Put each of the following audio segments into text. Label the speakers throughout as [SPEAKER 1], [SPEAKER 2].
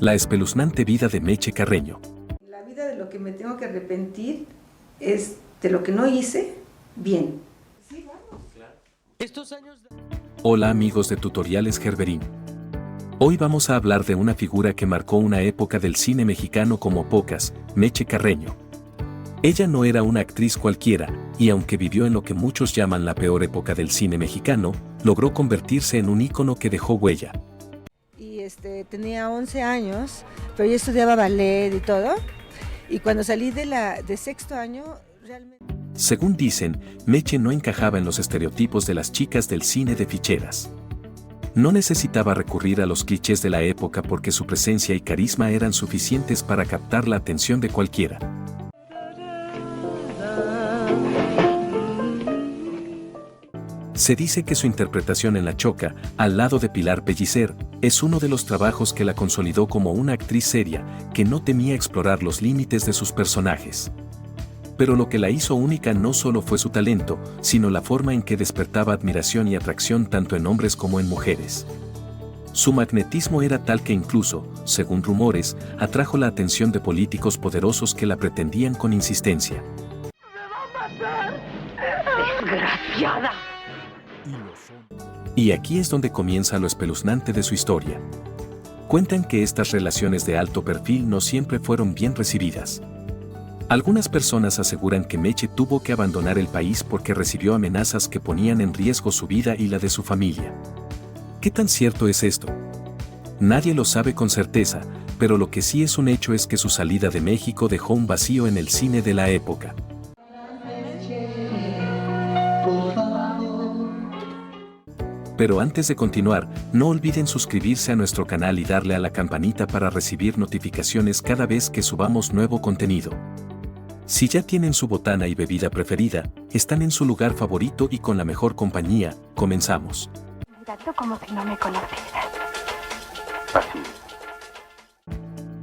[SPEAKER 1] La espeluznante vida de Meche Carreño.
[SPEAKER 2] La vida de lo que me tengo que arrepentir es de lo que no hice bien. Sí, vamos.
[SPEAKER 3] Estos años...
[SPEAKER 1] Hola amigos de Tutoriales Gerberín. Hoy vamos a hablar de una figura que marcó una época del cine mexicano como pocas, Meche Carreño. Ella no era una actriz cualquiera, y aunque vivió en lo que muchos llaman la peor época del cine mexicano, logró convertirse en un ícono que dejó huella.
[SPEAKER 2] Y tenía 11 años, pero yo estudiaba ballet y todo, y cuando salí de sexto año, realmente...
[SPEAKER 1] Según dicen, Meche no encajaba en los estereotipos de las chicas del cine de ficheras. No necesitaba recurrir a los clichés de la época porque su presencia y carisma eran suficientes para captar la atención de cualquiera. Se dice que su interpretación en La Choca, al lado de Pilar Pellicer, es uno de los trabajos que la consolidó como una actriz seria, que no temía explorar los límites de sus personajes. Pero lo que la hizo única no solo fue su talento, sino la forma en que despertaba admiración y atracción tanto en hombres como en mujeres. Su magnetismo era tal que incluso, según rumores, atrajo la atención de políticos poderosos que la pretendían con insistencia.
[SPEAKER 4] ¡Me va a matar! ¡Desgraciada!
[SPEAKER 1] Y aquí es donde comienza lo espeluznante de su historia. Cuentan que estas relaciones de alto perfil no siempre fueron bien recibidas. Algunas personas aseguran que Meche tuvo que abandonar el país porque recibió amenazas que ponían en riesgo su vida y la de su familia. ¿Qué tan cierto es esto? Nadie lo sabe con certeza, pero lo que sí es un hecho es que su salida de México dejó un vacío en el cine de la época. Pero antes de continuar, no olviden suscribirse a nuestro canal y darle a la campanita para recibir notificaciones cada vez que subamos nuevo contenido. Si ya tienen su botana y bebida preferida, están en su lugar favorito y con la mejor compañía, comenzamos.
[SPEAKER 4] Como si no me conocieras.
[SPEAKER 5] Así.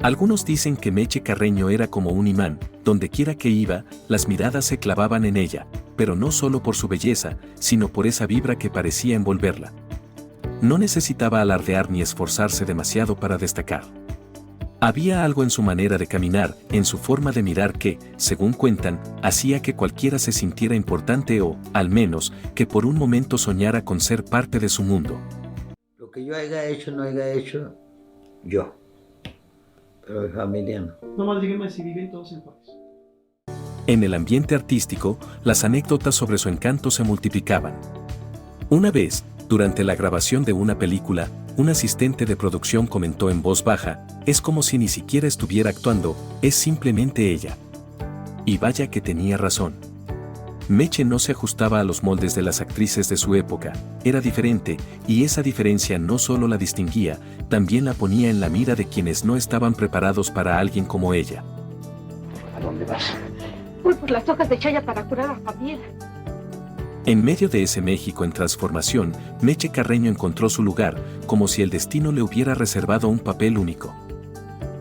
[SPEAKER 1] Algunos dicen que Meche Carreño era como un imán, donde quiera que iba, las miradas se clavaban en ella, pero no solo por su belleza, sino por esa vibra que parecía envolverla. No necesitaba alardear ni esforzarse demasiado para destacar. Había algo en su manera de caminar, en su forma de mirar que, según cuentan, hacía que cualquiera se sintiera importante o, al menos, que por un momento soñara con ser parte de su mundo.
[SPEAKER 6] Lo que yo haya hecho, no haya hecho, yo. Pero mi familia no.
[SPEAKER 3] Nomás dígame si viven todos en paz.
[SPEAKER 1] En el ambiente artístico, las anécdotas sobre su encanto se multiplicaban. Una vez, durante la grabación de una película, un asistente de producción comentó en voz baja, es como si ni siquiera estuviera actuando, es simplemente ella. Y vaya que tenía razón. Meche no se ajustaba a los moldes de las actrices de su época, era diferente, y esa diferencia no solo la distinguía, también la ponía en la mira de quienes no estaban preparados para alguien como ella.
[SPEAKER 5] ¿A dónde vas?
[SPEAKER 4] Voy por las hojas de chaya para curar a Javier.
[SPEAKER 1] En medio de ese México en transformación, Meche Carreño encontró su lugar, como si el destino le hubiera reservado un papel único.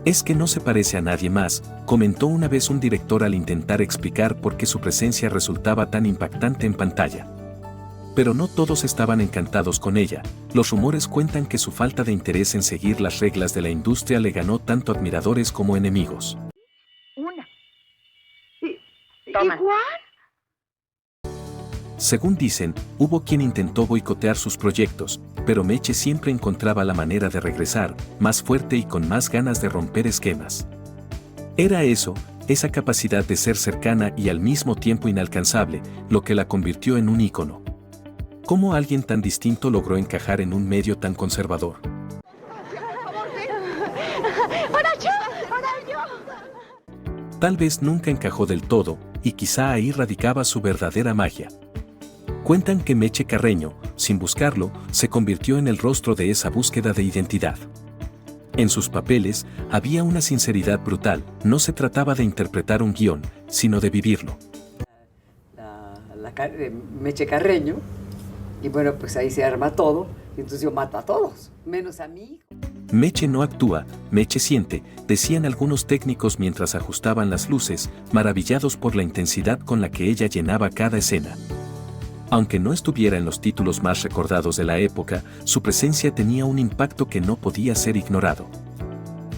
[SPEAKER 1] Es que no se parece a nadie más, comentó una vez un director al intentar explicar por qué su presencia resultaba tan impactante en pantalla. Pero no todos estaban encantados con ella, los rumores cuentan que su falta de interés en seguir las reglas de la industria le ganó tanto admiradores como enemigos.
[SPEAKER 4] Una.
[SPEAKER 5] Toma.
[SPEAKER 4] ¿Igual?
[SPEAKER 1] Según dicen, hubo quien intentó boicotear sus proyectos, pero Meche siempre encontraba la manera de regresar, más fuerte y con más ganas de romper esquemas. Era eso, esa capacidad de ser cercana y al mismo tiempo inalcanzable, lo que la convirtió en un ícono. ¿Cómo alguien tan distinto logró encajar en un medio tan conservador?
[SPEAKER 4] ¡Ahora yo!
[SPEAKER 1] Tal vez nunca encajó del todo, y quizá ahí radicaba su verdadera magia. Cuentan que Meche Carreño, sin buscarlo, se convirtió en el rostro de esa búsqueda de identidad. En sus papeles, había una sinceridad brutal, no se trataba de interpretar un guión, sino de vivirlo.
[SPEAKER 7] Meche Carreño, y bueno, pues ahí se arma todo, y entonces yo mato a todos, menos a mi hijo.
[SPEAKER 1] Meche no actúa, Meche siente, decían algunos técnicos mientras ajustaban las luces, maravillados por la intensidad con la que ella llenaba cada escena. Aunque no estuviera en los títulos más recordados de la época, su presencia tenía un impacto que no podía ser ignorado.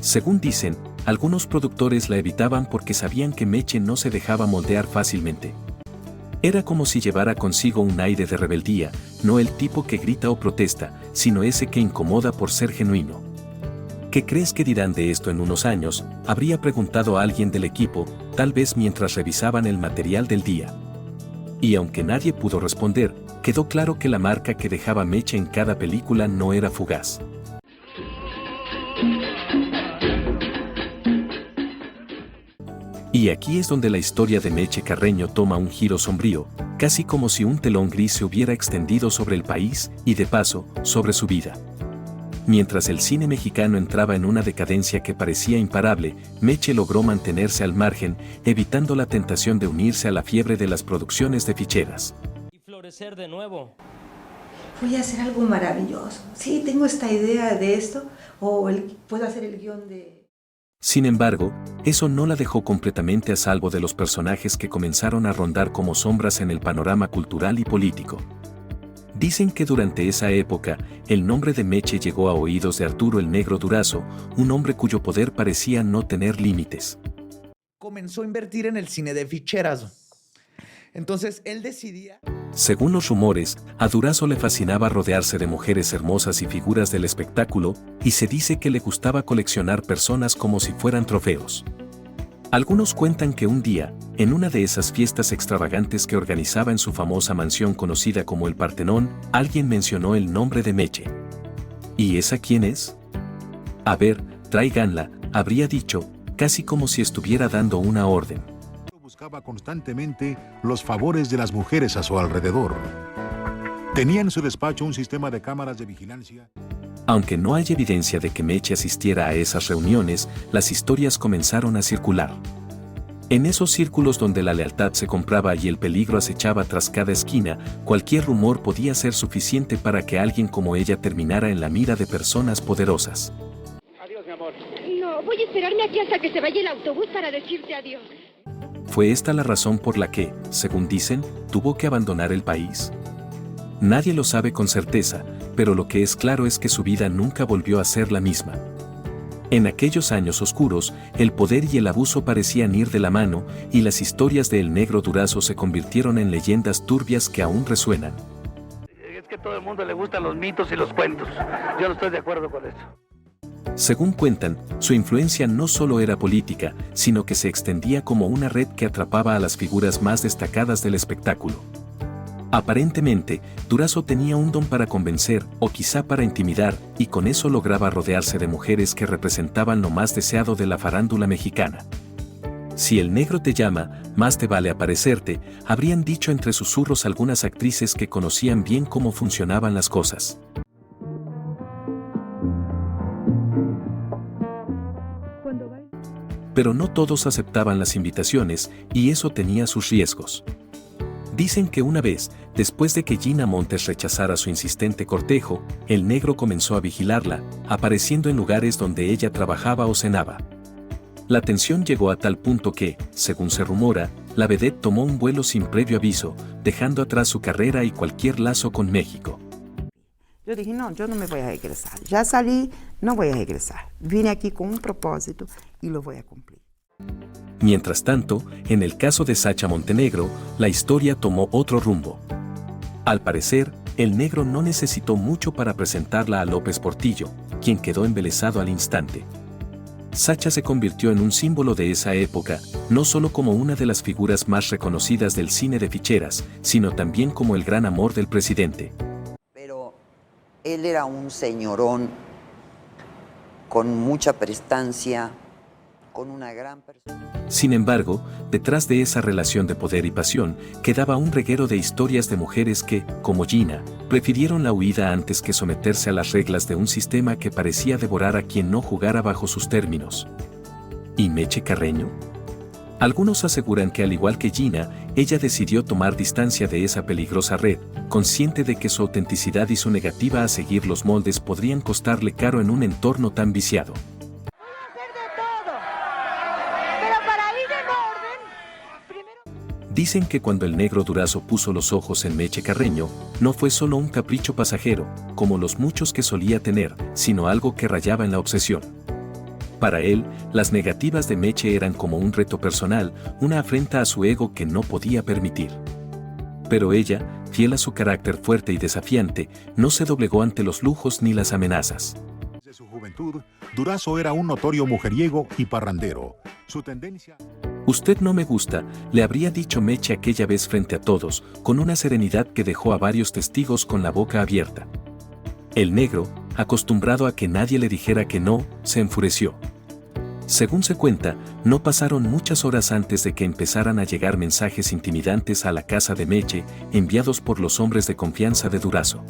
[SPEAKER 1] Según dicen, algunos productores la evitaban porque sabían que Meche no se dejaba moldear fácilmente. Era como si llevara consigo un aire de rebeldía, no el tipo que grita o protesta, sino ese que incomoda por ser genuino. ¿Qué crees que dirán de esto en unos años?, habría preguntado a alguien del equipo, tal vez mientras revisaban el material del día. Y aunque nadie pudo responder, quedó claro que la marca que dejaba Meche en cada película no era fugaz. Y aquí es donde la historia de Meche Carreño toma un giro sombrío, casi como si un telón gris se hubiera extendido sobre el país y, de paso, sobre su vida. Mientras el cine mexicano entraba en una decadencia que parecía imparable, Meche logró mantenerse al margen, evitando la tentación de unirse a la fiebre de las producciones de ficheras.
[SPEAKER 3] Y florecer de nuevo.
[SPEAKER 2] Voy a hacer algo maravilloso. Sí, tengo esta idea de esto, o puedo hacer el guión de...
[SPEAKER 1] Sin embargo, eso no la dejó completamente a salvo de los personajes que comenzaron a rondar como sombras en el panorama cultural y político. Dicen que durante esa época, el nombre de Meche llegó a oídos de Arturo el Negro Durazo, un hombre cuyo poder parecía no tener límites.
[SPEAKER 8] Comenzó a invertir en el cine de ficheras. Entonces él decidía...
[SPEAKER 1] Según los rumores, a Durazo le fascinaba rodearse de mujeres hermosas y figuras del espectáculo, y se dice que le gustaba coleccionar personas como si fueran trofeos. Algunos cuentan que un día, en una de esas fiestas extravagantes que organizaba en su famosa mansión conocida como el Partenón, alguien mencionó el nombre de Meche. ¿Y esa quién es? A ver, tráiganla, habría dicho, casi como si estuviera dando una orden.
[SPEAKER 9] Buscaba constantemente los favores de las mujeres a su alrededor. Tenía en su despacho un sistema de cámaras de vigilancia.
[SPEAKER 1] Aunque no hay evidencia de que Meche asistiera a esas reuniones, las historias comenzaron a circular. En esos círculos donde la lealtad se compraba y el peligro acechaba tras cada esquina, cualquier rumor podía ser suficiente para que alguien como ella terminara en la mira de personas poderosas.
[SPEAKER 3] Adiós, mi amor.
[SPEAKER 4] No, voy a esperarme aquí hasta que se vaya el autobús para decirte adiós.
[SPEAKER 1] ¿Fue esta la razón por la que, según dicen, tuvo que abandonar el país? Nadie lo sabe con certeza, pero lo que es claro es que su vida nunca volvió a ser la misma. En aquellos años oscuros, el poder y el abuso parecían ir de la mano, y las historias de El Negro Durazo se convirtieron en leyendas turbias que aún resuenan.
[SPEAKER 3] Es que a todo el mundo le gustan los mitos y los cuentos. Yo no estoy de acuerdo con eso.
[SPEAKER 1] Según cuentan, su influencia no solo era política, sino que se extendía como una red que atrapaba a las figuras más destacadas del espectáculo. Aparentemente, Durazo tenía un don para convencer, o quizá para intimidar, y con eso lograba rodearse de mujeres que representaban lo más deseado de la farándula mexicana. Si el negro te llama, más te vale aparecerte, habrían dicho entre susurros algunas actrices que conocían bien cómo funcionaban las cosas. Pero no todos aceptaban las invitaciones, y eso tenía sus riesgos. Dicen que una vez, después de que Gina Montes rechazara su insistente cortejo, el negro comenzó a vigilarla, apareciendo en lugares donde ella trabajaba o cenaba. La tensión llegó a tal punto que, según se rumora, la vedette tomó un vuelo sin previo aviso, dejando atrás su carrera y cualquier lazo con México.
[SPEAKER 10] Yo dije, no, yo no me voy a regresar. Ya salí, no voy a regresar. Vine aquí con un propósito y lo voy a cumplir.
[SPEAKER 1] Mientras tanto, en el caso de Sacha Montenegro, la historia tomó otro rumbo. Al parecer, el negro no necesitó mucho para presentarla a López Portillo, quien quedó embelesado al instante. Sacha se convirtió en un símbolo de esa época, no solo como una de las figuras más reconocidas del cine de ficheras, sino también como el gran amor del presidente.
[SPEAKER 11] Pero él era un señorón con mucha prestancia, con una gran persona.
[SPEAKER 1] Sin embargo, detrás de esa relación de poder y pasión, quedaba un reguero de historias de mujeres que, como Gina, prefirieron la huida antes que someterse a las reglas de un sistema que parecía devorar a quien no jugara bajo sus términos. ¿Y Meche Carreño? Algunos aseguran que al igual que Gina, ella decidió tomar distancia de esa peligrosa red, consciente de que su autenticidad y su negativa a seguir los moldes podrían costarle caro en un entorno tan viciado. Dicen que cuando el negro Durazo puso los ojos en Meche Carreño, no fue solo un capricho pasajero, como los muchos que solía tener, sino algo que rayaba en la obsesión. Para él, las negativas de Meche eran como un reto personal, una afrenta a su ego que no podía permitir. Pero ella, fiel a su carácter fuerte y desafiante, no se doblegó ante los lujos ni las amenazas.
[SPEAKER 9] Desde su juventud, Durazo era un notorio mujeriego y parrandero. Su tendencia...
[SPEAKER 1] Usted no me gusta, le habría dicho Meche aquella vez frente a todos, con una serenidad que dejó a varios testigos con la boca abierta. El negro, acostumbrado a que nadie le dijera que no, se enfureció. Según se cuenta, no pasaron muchas horas antes de que empezaran a llegar mensajes intimidantes a la casa de Meche, enviados por los hombres de confianza de Durazo.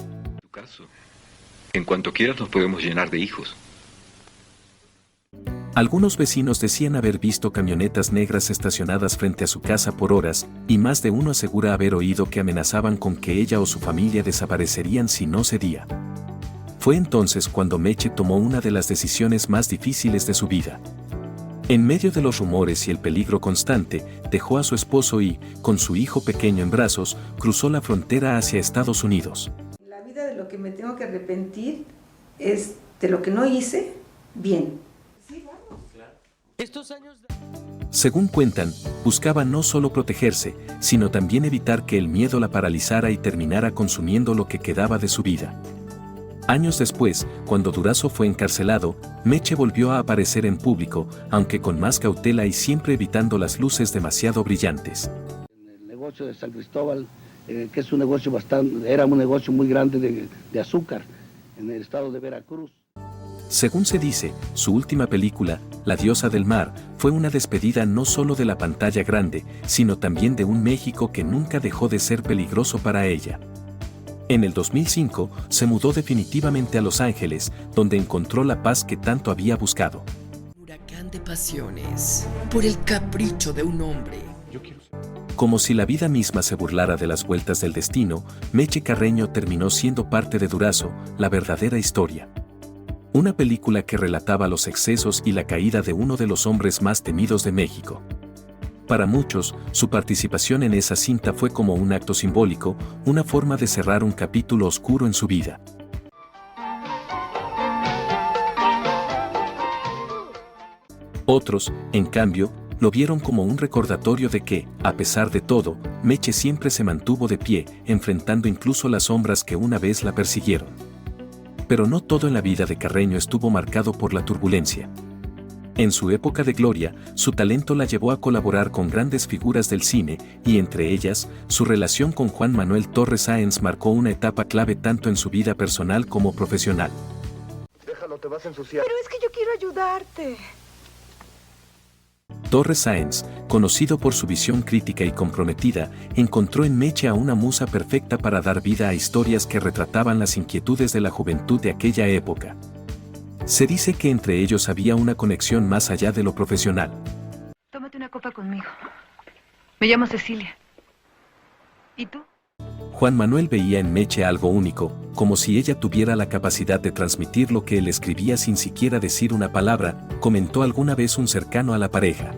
[SPEAKER 12] En cuanto quieras nos podemos llenar de hijos.
[SPEAKER 1] Algunos vecinos decían haber visto camionetas negras estacionadas frente a su casa por horas, y más de uno asegura haber oído que amenazaban con que ella o su familia desaparecerían si no cedía. Fue entonces cuando Meche tomó una de las decisiones más difíciles de su vida. En medio de los rumores y el peligro constante, dejó a su esposo y, con su hijo pequeño en brazos, cruzó la frontera hacia Estados Unidos.
[SPEAKER 2] La vida de lo que me tengo que arrepentir es de lo que no hice bien.
[SPEAKER 1] Según cuentan, buscaba no solo protegerse, sino también evitar que el miedo la paralizara y terminara consumiendo lo que quedaba de su vida. Años después, cuando Durazo fue encarcelado, Meche volvió a aparecer en público, aunque con más cautela y siempre evitando las luces demasiado brillantes.
[SPEAKER 3] El negocio de San Cristóbal, que es un negocio era un negocio muy grande de azúcar en el estado de Veracruz.
[SPEAKER 1] Según se dice, su última película, La diosa del mar, fue una despedida no solo de la pantalla grande, sino también de un México que nunca dejó de ser peligroso para ella. En el 2005, se mudó definitivamente a Los Ángeles, donde encontró la paz que tanto había buscado.
[SPEAKER 13] Huracán de pasiones, por el capricho de un hombre.
[SPEAKER 1] Como si la vida misma se burlara de las vueltas del destino, Meche Carreño terminó siendo parte de Durazo, la verdadera historia. Una película que relataba los excesos y la caída de uno de los hombres más temidos de México. Para muchos, su participación en esa cinta fue como un acto simbólico, una forma de cerrar un capítulo oscuro en su vida. Otros, en cambio, lo vieron como un recordatorio de que, a pesar de todo, Meche siempre se mantuvo de pie, enfrentando incluso las sombras que una vez la persiguieron. Pero no todo en la vida de Carreño estuvo marcado por la turbulencia. En su época de gloria, su talento la llevó a colaborar con grandes figuras del cine, y entre ellas, su relación con Juan Manuel Torres Sáenz marcó una etapa clave tanto en su vida personal como profesional.
[SPEAKER 3] Déjalo, te vas a ensuciar.
[SPEAKER 14] Pero es que yo quiero ayudarte.
[SPEAKER 1] Torres Sáenz, conocido por su visión crítica y comprometida, encontró en Meche a una musa perfecta para dar vida a historias que retrataban las inquietudes de la juventud de aquella época. Se dice que entre ellos había una conexión más allá de lo profesional.
[SPEAKER 14] Tómate una copa conmigo. Me llamo Cecilia. ¿Y tú?
[SPEAKER 1] Juan Manuel veía en Meche algo único, como si ella tuviera la capacidad de transmitir lo que él escribía sin siquiera decir una palabra, comentó alguna vez un cercano a la pareja.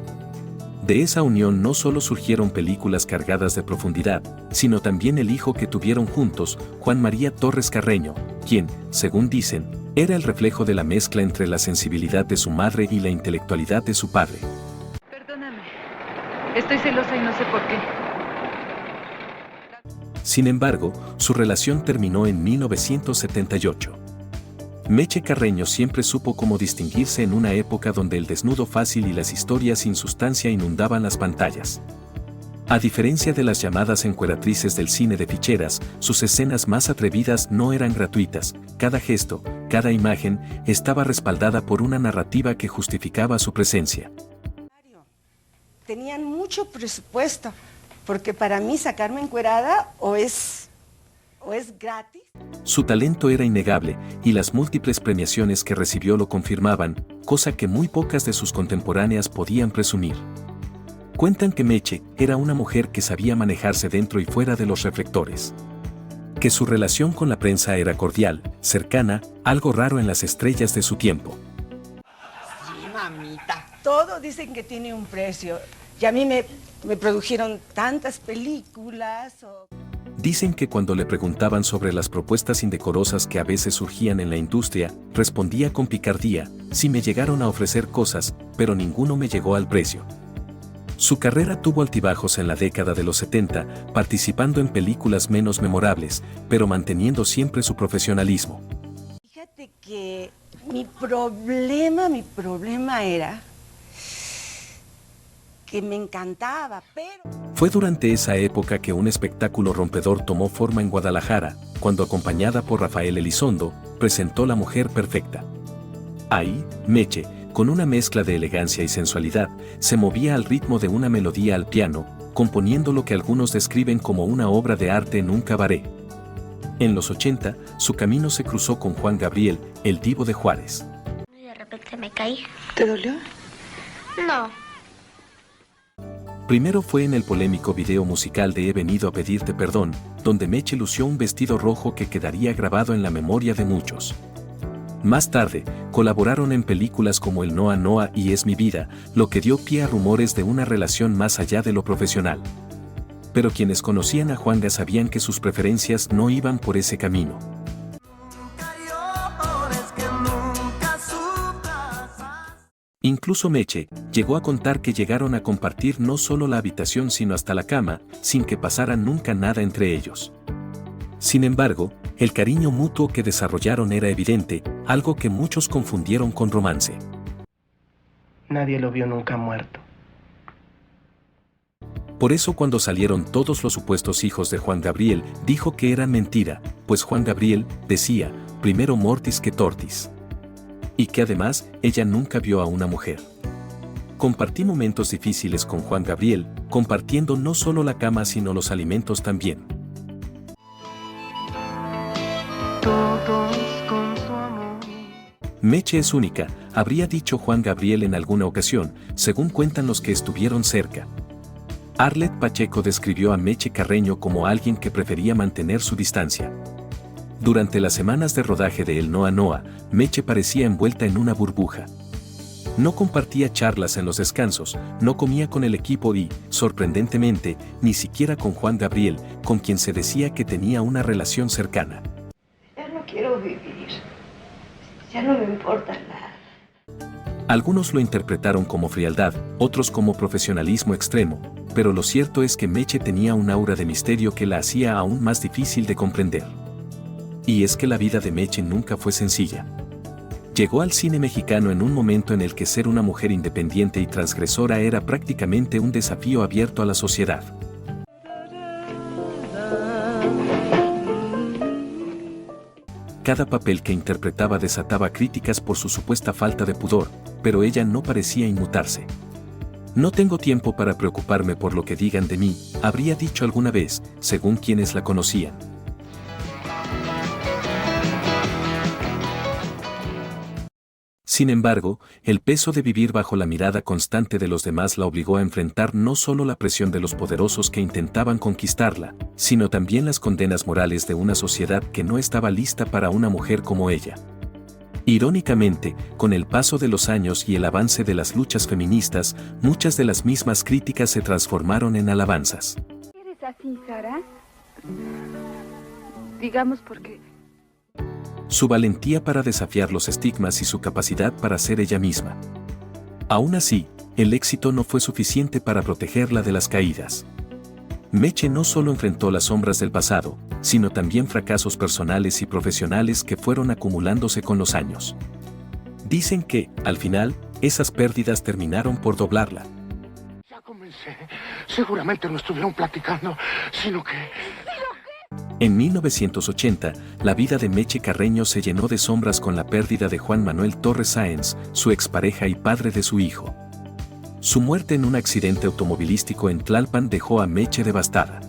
[SPEAKER 1] De esa unión no solo surgieron películas cargadas de profundidad, sino también el hijo que tuvieron juntos, Juan María Torres Carreño, quien, según dicen, era el reflejo de la mezcla entre la sensibilidad de su madre y la intelectualidad de su padre.
[SPEAKER 14] Perdóname. Estoy celosa y no sé por qué.
[SPEAKER 1] Sin embargo, su relación terminó en 1978. Meche Carreño siempre supo cómo distinguirse en una época donde el desnudo fácil y las historias sin sustancia inundaban las pantallas. A diferencia de las llamadas encueratrices del cine de ficheras, sus escenas más atrevidas no eran gratuitas, cada gesto, cada imagen, estaba respaldada por una narrativa que justificaba su presencia.
[SPEAKER 2] Tenían mucho presupuesto, porque para mí sacarme encuerada o es gratis.
[SPEAKER 1] Su talento era innegable, y las múltiples premiaciones que recibió lo confirmaban, cosa que muy pocas de sus contemporáneas podían presumir. Cuentan que Meche era una mujer que sabía manejarse dentro y fuera de los reflectores. Que su relación con la prensa era cordial, cercana, algo raro en las estrellas de su tiempo.
[SPEAKER 2] Sí, mamita. Todo dicen que tiene un precio. Y a mí me produjeron tantas películas.
[SPEAKER 1] Dicen que cuando le preguntaban sobre las propuestas indecorosas que a veces surgían en la industria, respondía con picardía: sí me llegaron a ofrecer cosas, pero ninguno me llegó al precio. Su carrera tuvo altibajos en la década de los 70, participando en películas menos memorables, pero manteniendo siempre su profesionalismo.
[SPEAKER 15] Fíjate que mi problema era que me encantaba, pero...
[SPEAKER 1] Fue durante esa época que un espectáculo rompedor tomó forma en Guadalajara, cuando acompañada por Rafael Elizondo, presentó La Mujer Perfecta. Ahí, Meche, con una mezcla de elegancia y sensualidad, se movía al ritmo de una melodía al piano, componiendo lo que algunos describen como una obra de arte en un cabaret. En los 80, su camino se cruzó con Juan Gabriel, el Divo de Juárez.
[SPEAKER 16] De repente me caí.
[SPEAKER 15] ¿Te dolió?
[SPEAKER 16] No.
[SPEAKER 1] Primero fue en el polémico video musical de He venido a pedirte perdón, donde Meche lució un vestido rojo que quedaría grabado en la memoria de muchos. Más tarde, colaboraron en películas como El Noa Noa y Es mi vida, lo que dio pie a rumores de una relación más allá de lo profesional. Pero quienes conocían a Juanga sabían que sus preferencias no iban por ese camino. Incluso Meche llegó a contar que llegaron a compartir no solo la habitación sino hasta la cama, sin que pasara nunca nada entre ellos. Sin embargo, el cariño mutuo que desarrollaron era evidente, algo que muchos confundieron con romance.
[SPEAKER 17] Nadie lo vio nunca muerto.
[SPEAKER 1] Por eso cuando salieron todos los supuestos hijos de Juan Gabriel, dijo que eran mentira, pues Juan Gabriel decía, primero mortis que tortis. Y que además, ella nunca vio a una mujer. Compartí momentos difíciles con Juan Gabriel, compartiendo no solo la cama sino los alimentos también.
[SPEAKER 17] Todos con su amor.
[SPEAKER 1] Meche es única, habría dicho Juan Gabriel en alguna ocasión, según cuentan los que estuvieron cerca. Arlet Pacheco describió a Meche Carreño como alguien que prefería mantener su distancia. Durante las semanas de rodaje de El Noa Noa, Meche parecía envuelta en una burbuja. No compartía charlas en los descansos, no comía con el equipo y, sorprendentemente, ni siquiera con Juan Gabriel, con quien se decía que tenía una relación cercana.
[SPEAKER 16] Ya no quiero vivir. Ya no me importa nada.
[SPEAKER 1] Algunos lo interpretaron como frialdad, otros como profesionalismo extremo, pero lo cierto es que Meche tenía un aura de misterio que la hacía aún más difícil de comprender. Y es que la vida de Meche nunca fue sencilla. Llegó al cine mexicano en un momento en el que ser una mujer independiente y transgresora era prácticamente un desafío abierto a la sociedad. Cada papel que interpretaba desataba críticas por su supuesta falta de pudor, pero ella no parecía inmutarse. No tengo tiempo para preocuparme por lo que digan de mí, habría dicho alguna vez, según quienes la conocían. Sin embargo, el peso de vivir bajo la mirada constante de los demás la obligó a enfrentar no solo la presión de los poderosos que intentaban conquistarla, sino también las condenas morales de una sociedad que no estaba lista para una mujer como ella. Irónicamente, con el paso de los años y el avance de las luchas feministas, muchas de las mismas críticas se transformaron en alabanzas.
[SPEAKER 14] ¿Eres así, Sara? Digamos porque...
[SPEAKER 1] Su valentía para desafiar los estigmas y su capacidad para ser ella misma. Aún así, el éxito no fue suficiente para protegerla de las caídas. Meche no solo enfrentó las sombras del pasado, sino también fracasos personales y profesionales que fueron acumulándose con los años. Dicen que, al final, esas pérdidas terminaron por doblarla.
[SPEAKER 18] Ya comencé. Seguramente no estuvieron platicando, sino que...
[SPEAKER 1] En 1980, la vida de Meche Carreño se llenó de sombras con la pérdida de Juan Manuel Torres Sáenz, su expareja y padre de su hijo. Su muerte en un accidente automovilístico en Tlalpan dejó a Meche devastada.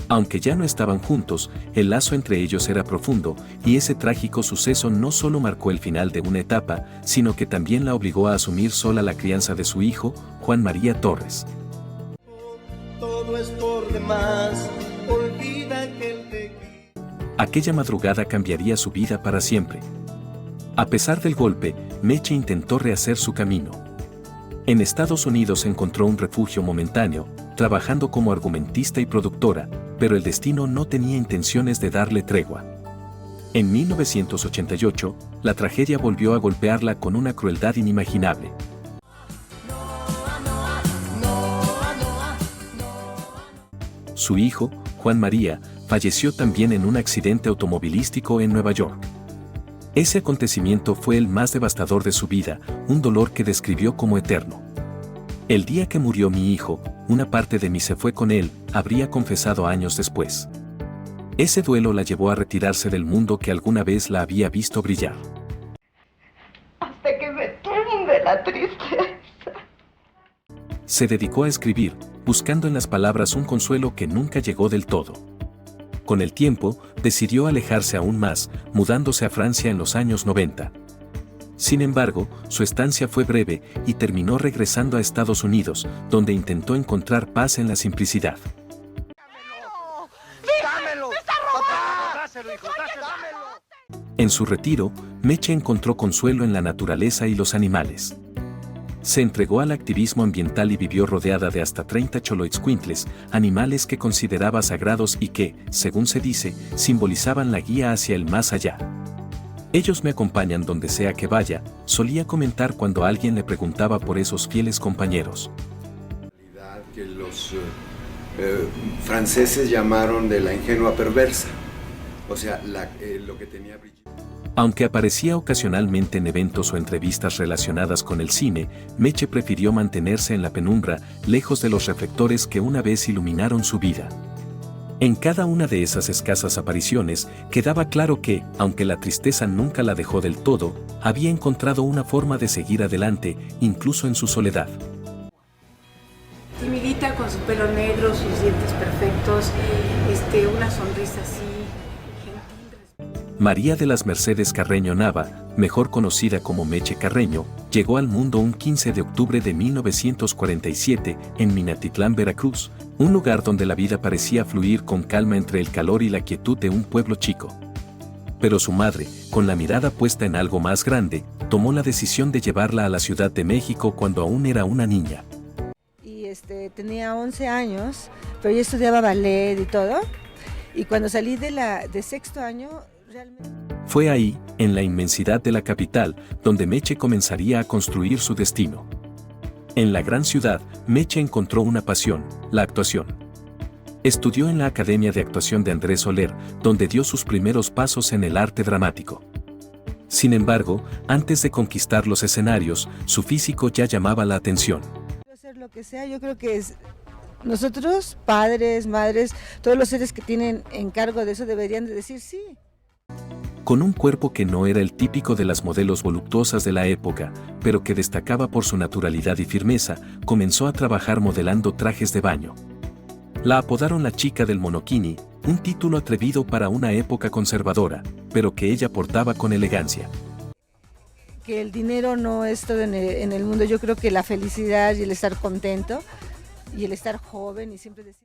[SPEAKER 1] Aunque ya no estaban juntos, el lazo entre ellos era profundo, y ese trágico suceso no solo marcó el final de una etapa, sino que también la obligó a asumir sola la crianza de su hijo, Juan María Torres.
[SPEAKER 19] Todo es por demás, olvida que el
[SPEAKER 1] Aquella madrugada cambiaría su vida para siempre. A pesar del golpe, Meche intentó rehacer su camino. En Estados Unidos encontró un refugio momentáneo, trabajando como argumentista y productora, pero el destino no tenía intenciones de darle tregua. En 1988, la tragedia volvió a golpearla con una crueldad inimaginable. Su hijo, Juan María, falleció también en un accidente automovilístico en Nueva York. Ese acontecimiento fue el más devastador de su vida, un dolor que describió como eterno. El día que murió mi hijo, una parte de mí se fue con él, habría confesado años después. Ese duelo la llevó a retirarse del mundo que alguna vez la había visto brillar.
[SPEAKER 16] Hasta que me tumbe la tristeza.
[SPEAKER 1] Se dedicó a escribir, buscando en las palabras un consuelo que nunca llegó del todo. Con el tiempo, decidió alejarse aún más, mudándose a Francia en los años 90. Sin embargo, su estancia fue breve y terminó regresando a Estados Unidos, donde intentó encontrar paz en la simplicidad.
[SPEAKER 19] ¡Dámelo! ¡Me está robando! ¡Dáselo, hijo! ¡Dámelo!
[SPEAKER 1] En su retiro, Meche encontró consuelo en la naturaleza y los animales. Se entregó al activismo ambiental y vivió rodeada de hasta 30 xoloitzcuintles, animales que consideraba sagrados y que, según se dice, simbolizaban la guía hacia el más allá. Ellos me acompañan donde sea que vaya, solía comentar cuando alguien le preguntaba por esos fieles compañeros.
[SPEAKER 20] Que los franceses llamaron de la ingenua perversa, o sea, lo que tenía Brigitte.
[SPEAKER 1] Aunque aparecía ocasionalmente en eventos o entrevistas relacionadas con el cine, Meche prefirió mantenerse en la penumbra, lejos de los reflectores que una vez iluminaron su vida. En cada una de esas escasas apariciones, quedaba claro que, aunque la tristeza nunca la dejó del todo, había encontrado una forma de seguir adelante, incluso en su soledad.
[SPEAKER 21] Timidita, con su pelo negro, sus dientes perfectos, una sonrisa así.
[SPEAKER 1] María de las Mercedes Carreño Nava, mejor conocida como Meche Carreño, llegó al mundo un 15 de octubre de 1947 en Minatitlán, Veracruz, un lugar donde la vida parecía fluir con calma entre el calor y la quietud de un pueblo chico. Pero su madre, con la mirada puesta en algo más grande, tomó la decisión de llevarla a la Ciudad de México cuando aún era una niña.
[SPEAKER 2] Y tenía 11 años, pero yo estudiaba ballet y todo, y cuando salí de sexto año,
[SPEAKER 1] fue ahí, en la inmensidad de la capital, donde Meche comenzaría a construir su destino. En la gran ciudad, Meche encontró una pasión, la actuación. Estudió en la Academia de Actuación de Andrés Soler, donde dio sus primeros pasos en el arte dramático. Sin embargo, antes de conquistar los escenarios, su físico ya llamaba la atención.
[SPEAKER 2] Hacer lo que sea, yo creo que nosotros, padres, madres, todos los seres que tienen encargo de eso deberían de decir sí.
[SPEAKER 1] Con un cuerpo que no era el típico de las modelos voluptuosas de la época, pero que destacaba por su naturalidad y firmeza, comenzó a trabajar modelando trajes de baño. La apodaron la chica del monokini, un título atrevido para una época conservadora, pero que ella portaba con elegancia.
[SPEAKER 2] Que el dinero no es todo en el mundo, yo creo que la felicidad y el estar contento y el estar joven y siempre decir...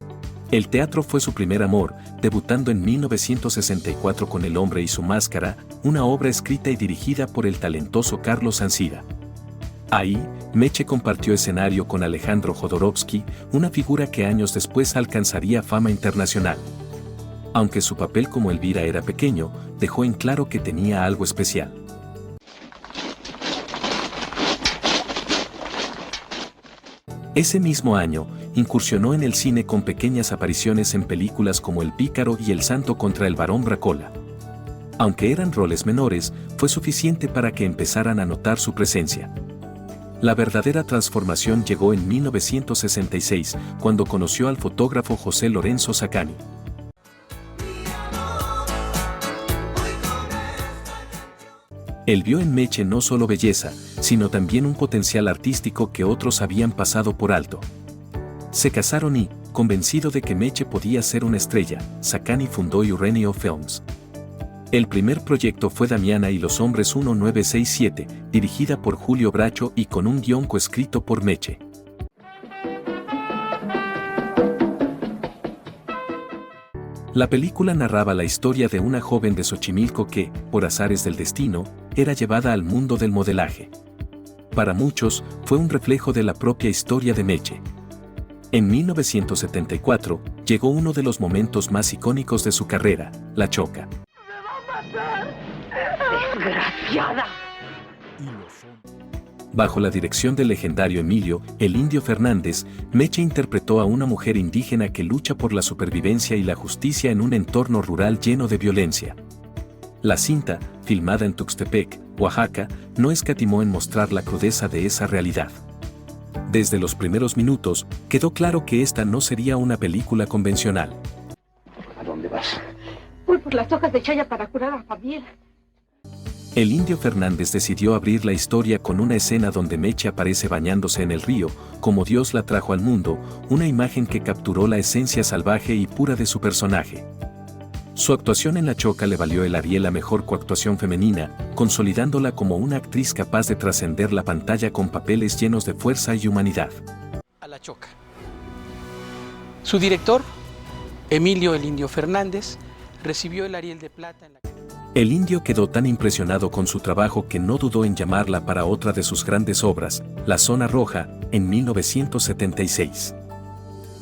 [SPEAKER 1] El teatro fue su primer amor, debutando en 1964 con El hombre y su máscara, una obra escrita y dirigida por el talentoso Carlos Ancira. Ahí, Meche compartió escenario con Alejandro Jodorowsky, una figura que años después alcanzaría fama internacional. Aunque su papel como Elvira era pequeño, dejó en claro que tenía algo especial. Ese mismo año, incursionó en el cine con pequeñas apariciones en películas como El Pícaro y El Santo contra el Barón Bracola. Aunque eran roles menores, fue suficiente para que empezaran a notar su presencia. La verdadera transformación llegó en 1966, cuando conoció al fotógrafo José Lorenzo Sacani. Él vio en Meche no solo belleza, sino también un potencial artístico que otros habían pasado por alto. Se casaron y, convencido de que Meche podía ser una estrella, Sacani fundó Eugenio Films. El primer proyecto fue Damiana y los hombres 1967, dirigida por Julio Bracho y con un guión coescrito por Meche. La película narraba la historia de una joven de Xochimilco que, por azares del destino, era llevada al mundo del modelaje. Para muchos, fue un reflejo de la propia historia de Meche. En 1974, llegó uno de los momentos más icónicos de su carrera, La Choca.
[SPEAKER 16] ¡Desgraciada!
[SPEAKER 1] Bajo la dirección del legendario Emilio, el Indio Fernández, Meche interpretó a una mujer indígena que lucha por la supervivencia y la justicia en un entorno rural lleno de violencia. La cinta, filmada en Tuxtepec, Oaxaca, no escatimó en mostrar la crudeza de esa realidad. Desde los primeros minutos, quedó claro que esta no sería una película convencional.
[SPEAKER 5] ¿A dónde vas?
[SPEAKER 4] Voy por las hojas de chaya para curar a Fabián.
[SPEAKER 1] El Indio Fernández decidió abrir la historia con una escena donde Meche aparece bañándose en el río, como Dios la trajo al mundo, una imagen que capturó la esencia salvaje y pura de su personaje. Su actuación en La Choca le valió el Ariel a Mejor Coactuación Femenina, consolidándola como una actriz capaz de trascender la pantalla con papeles llenos de fuerza y humanidad.
[SPEAKER 6] A La Choca. Su director, Emilio el Indio Fernández, recibió el Ariel de Plata en la...
[SPEAKER 1] El Indio quedó tan impresionado con su trabajo que no dudó en llamarla para otra de sus grandes obras, La Zona Roja, en 1976.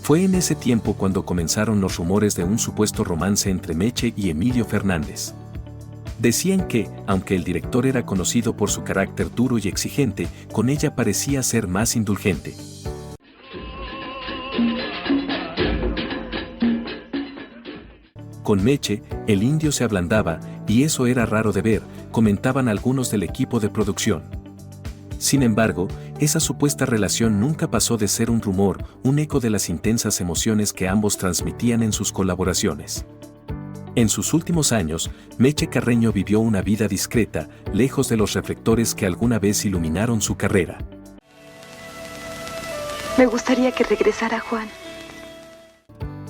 [SPEAKER 1] Fue en ese tiempo cuando comenzaron los rumores de un supuesto romance entre Meche y Emilio Fernández. Decían que, aunque el director era conocido por su carácter duro y exigente, con ella parecía ser más indulgente. Con Meche, el Indio se ablandaba, y eso era raro de ver, comentaban algunos del equipo de producción. Sin embargo, esa supuesta relación nunca pasó de ser un rumor, un eco de las intensas emociones que ambos transmitían en sus colaboraciones. En sus últimos años, Meche Carreño vivió una vida discreta, lejos de los reflectores que alguna vez iluminaron su carrera.
[SPEAKER 14] Me gustaría que regresara Juan.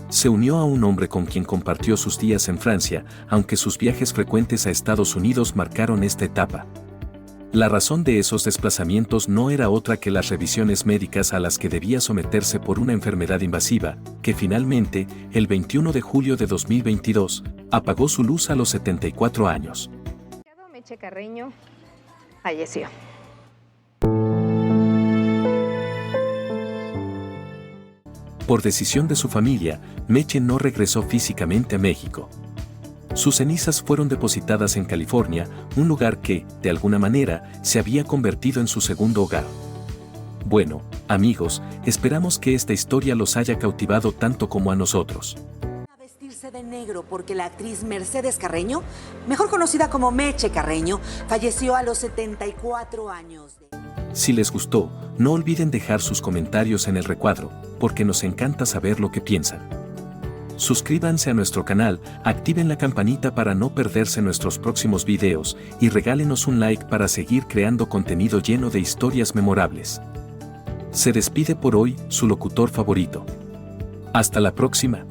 [SPEAKER 1] Se unió a un hombre con quien compartió sus días en Francia, aunque sus viajes frecuentes a Estados Unidos marcaron esta etapa. La razón de esos desplazamientos no era otra que las revisiones médicas a las que debía someterse por una enfermedad invasiva, que finalmente, el 21 de julio de 2022, apagó su luz a los 74 años.
[SPEAKER 22] Meche Carreño falleció.
[SPEAKER 1] Por decisión de su familia, Meche no regresó físicamente a México. Sus cenizas fueron depositadas en California, un lugar que, de alguna manera, se había convertido en su segundo hogar. Bueno, amigos, esperamos que esta historia los haya cautivado tanto como a nosotros.
[SPEAKER 15] Vestirse de negro porque la actriz Mercedes Carreño, mejor conocida como Meche Carreño, falleció a los 74 años.
[SPEAKER 1] Si les gustó, no olviden dejar sus comentarios en el recuadro, porque nos encanta saber lo que piensan. Suscríbanse a nuestro canal, activen la campanita para no perderse nuestros próximos videos y regálenos un like para seguir creando contenido lleno de historias memorables. Se despide por hoy su locutor favorito. Hasta la próxima.